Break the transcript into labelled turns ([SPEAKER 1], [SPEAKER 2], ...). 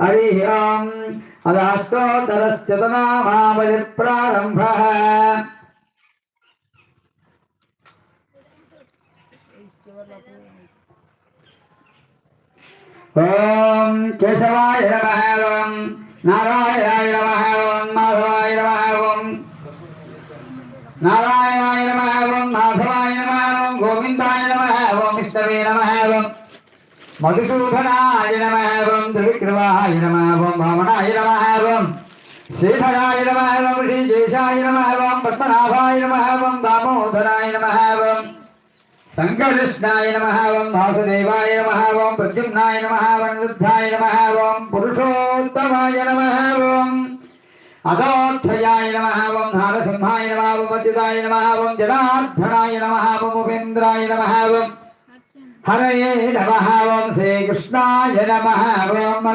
[SPEAKER 1] हरि ओम अदाष्टोत्तरशतनामावलि प्रारंभः ओम केशवाय नमः ओम नारायणाय नमः ओम माधवाय नमः ओम नारायणाय नमः ओम माधवाय नमः ओम गोविंदाय नमः ओम विष्णवे नमः ओम मधुसूदनाय नमः ओम त्रिविक्रमाय नमः ओम वामनाय नमः ओम श्रीधराय नमः ओम श्रीकेशाय नमः ओम पद्मनाभाय नमः ओम दामोदराय नमः ओम संकर्षणाय नमः ओम वासुदेवाय नमः ओम प्रद्युम्नाय नमः ओम अनिरुद्धाय नमः ओम पुरुषोत्तमाय नमः ओम अदोत्थयाय नमः ओम नारसिंहाय नमः ओम अच्युताय नमः ओम जनार्दनाय नमः ओम उपेन्द्राय नमः ओम हरये नमः ओम श्रीकृष्णाय नमः ओम